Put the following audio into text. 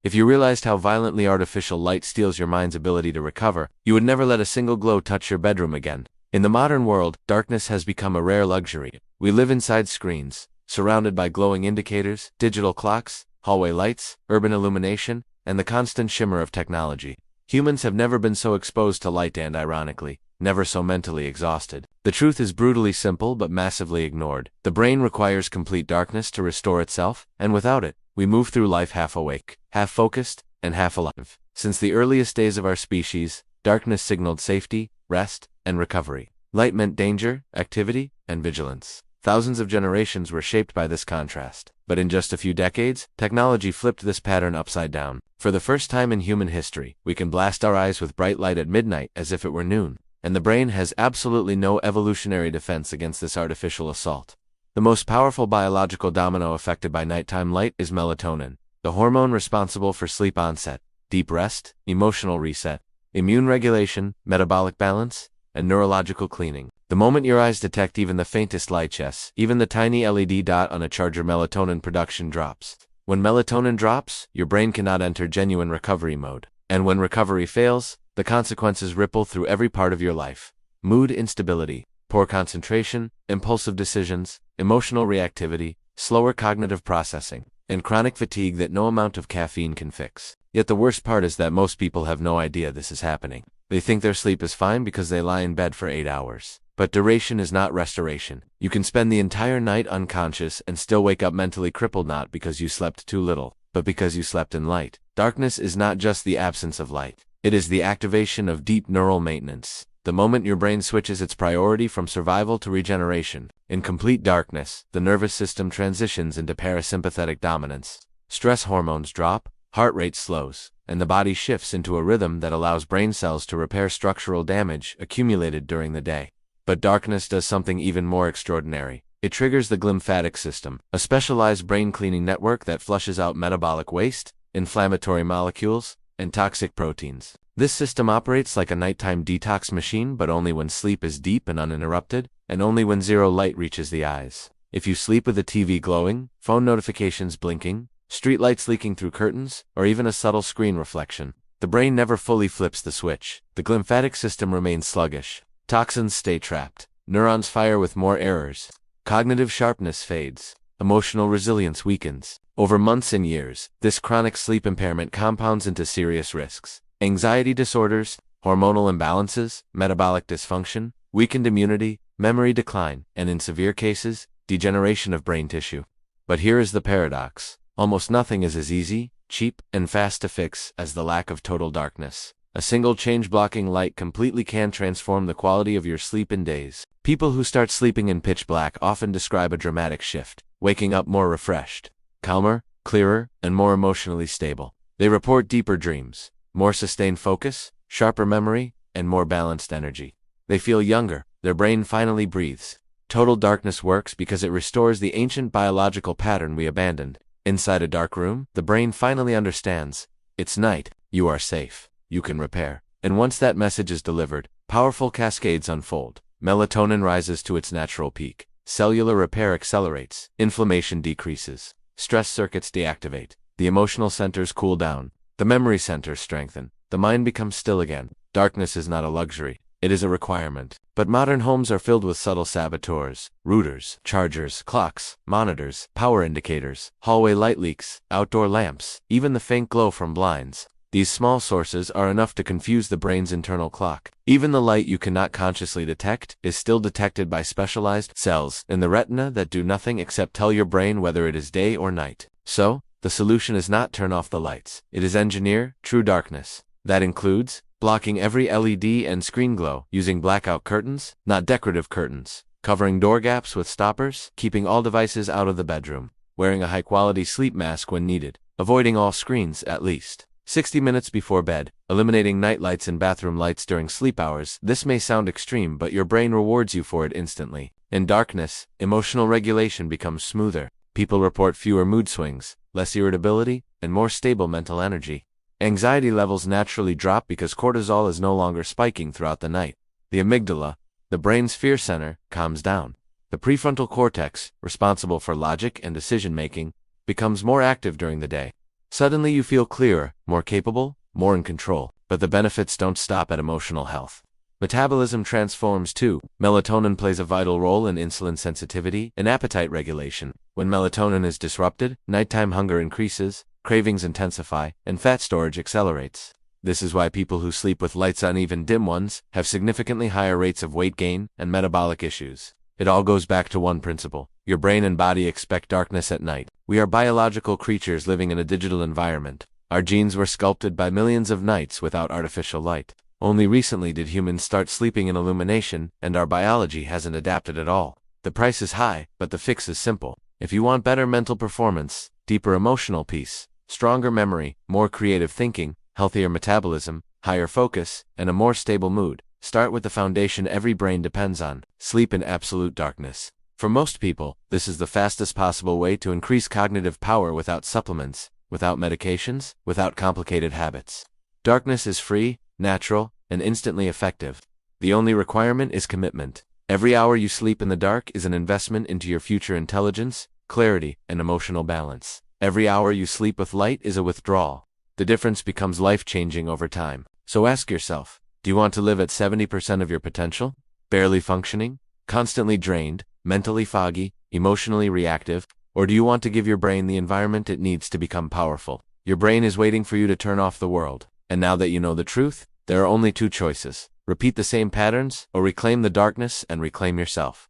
If you realized how violently artificial light steals your mind's ability to recover, you would never let a single glow touch your bedroom again. In the modern world, darkness has become a rare luxury. We live inside screens, surrounded by glowing indicators, digital clocks, hallway lights, urban illumination, and the constant shimmer of technology. Humans have never been so exposed to light and, ironically, never so mentally exhausted. The truth is brutally simple but massively ignored. The brain requires complete darkness to restore itself, and without it, we move through life half awake, half focused, and half alive. Since the earliest days of our species, darkness signaled safety, rest, and recovery. Light meant danger, activity, and vigilance. Thousands of generations were shaped by this contrast. But in just a few decades, technology flipped this pattern upside down. For the first time in human history, we can blast our eyes with bright light at midnight as if it were noon. And the brain has absolutely no evolutionary defense against this artificial assault. The most powerful biological domino affected by nighttime light is melatonin, the hormone responsible for sleep onset, deep rest, emotional reset, immune regulation, metabolic balance, and neurological cleaning. The moment your eyes detect even the faintest light, yes, even the tiny LED dot on a charger, melatonin production drops. When melatonin drops, your brain cannot enter genuine recovery mode. And when recovery fails, the consequences ripple through every part of your life. Mood instability, poor concentration, impulsive decisions, emotional reactivity, slower cognitive processing, and chronic fatigue that no amount of caffeine can fix. Yet the worst part is that most people have no idea this is happening. They think their sleep is fine because they lie in bed for 8 hours. But duration is not restoration. You can spend the entire night unconscious and still wake up mentally crippled, not because you slept too little, but because you slept in light. Darkness is not just the absence of light. It is the activation of deep neural maintenance. The moment your brain switches its priority from survival to regeneration, in complete darkness, the nervous system transitions into parasympathetic dominance. Stress hormones drop, heart rate slows, and the body shifts into a rhythm that allows brain cells to repair structural damage accumulated during the day. But darkness does something even more extraordinary. It triggers the glymphatic system, a specialized brain-cleaning network that flushes out metabolic waste, inflammatory molecules, and toxic proteins. This system operates like a nighttime detox machine, but only when sleep is deep and uninterrupted, and only when zero light reaches the eyes. If you sleep with the TV glowing, phone notifications blinking, streetlights leaking through curtains, or even a subtle screen reflection, the brain never fully flips the switch. The glymphatic system remains sluggish. Toxins stay trapped. Neurons fire with more errors. Cognitive sharpness fades. Emotional resilience weakens. Over months and years, this chronic sleep impairment compounds into serious risks. Anxiety disorders, hormonal imbalances, metabolic dysfunction, weakened immunity, memory decline, and in severe cases, degeneration of brain tissue. But here is the paradox. Almost nothing is as easy, cheap, and fast to fix as the lack of total darkness. A single change-blocking light completely can transform the quality of your sleep in days. People who start sleeping in pitch black often describe a dramatic shift, waking up more refreshed, calmer, clearer, and more emotionally stable. They report deeper dreams, more sustained focus, sharper memory, and more balanced energy. They feel younger, their brain finally breathes. Total darkness works because it restores the ancient biological pattern we abandoned. Inside a dark room, the brain finally understands. It's night, you are safe. You can repair. And once that message is delivered, powerful cascades unfold. Melatonin rises to its natural peak. Cellular repair accelerates. Inflammation decreases. Stress circuits deactivate. The emotional centers cool down. The memory centers strengthen. The mind becomes still again. Darkness is not a luxury. It is a requirement. But modern homes are filled with subtle saboteurs. Routers, chargers, clocks, monitors, power indicators, hallway light leaks, outdoor lamps, even the faint glow from blinds. These small sources are enough to confuse the brain's internal clock. Even the light you cannot consciously detect is still detected by specialized cells in the retina that do nothing except tell your brain whether it is day or night. So, the solution is not turn off the lights. It is engineer true darkness. That includes blocking every LED and screen glow, using blackout curtains, not decorative curtains, covering door gaps with stoppers, keeping all devices out of the bedroom, wearing a high-quality sleep mask when needed, avoiding all screens at least 60 minutes before bed, eliminating night lights and bathroom lights during sleep hours. This may sound extreme, but your brain rewards you for it instantly. In darkness, emotional regulation becomes smoother. People report fewer mood swings, less irritability, and more stable mental energy. Anxiety levels naturally drop because cortisol is no longer spiking throughout the night. The amygdala, the brain's fear center, calms down. The prefrontal cortex, responsible for logic and decision-making, becomes more active during the day. Suddenly you feel clearer, more capable, more in control. But the benefits don't stop at emotional health. Metabolism transforms too. Melatonin plays a vital role in insulin sensitivity and appetite regulation. When melatonin is disrupted, nighttime hunger increases, cravings intensify, and fat storage accelerates. This is why people who sleep with lights on, even dim ones, have significantly higher rates of weight gain and metabolic issues. It all goes back to one principle. Your brain and body expect darkness at night. We are biological creatures living in a digital environment. Our genes were sculpted by millions of nights without artificial light. Only recently did humans start sleeping in illumination, and our biology hasn't adapted at all. The price is high, but the fix is simple. If you want better mental performance, deeper emotional peace, stronger memory, more creative thinking, healthier metabolism, higher focus, and a more stable mood, start with the foundation every brain depends on: sleep in absolute darkness. For most people, this is the fastest possible way to increase cognitive power without supplements, without medications, without complicated habits. Darkness is free, natural, and instantly effective. The only requirement is commitment. Every hour you sleep in the dark is an investment into your future intelligence, clarity, and emotional balance. Every hour you sleep with light is a withdrawal. The difference becomes life-changing over time. So ask yourself, do you want to live at 70% of your potential? Barely functioning? Constantly drained? Mentally foggy? Emotionally reactive? Or do you want to give your brain the environment it needs to become powerful? Your brain is waiting for you to turn off the world. And now that you know the truth, there are only two choices: repeat the same patterns, or reclaim the darkness and reclaim yourself.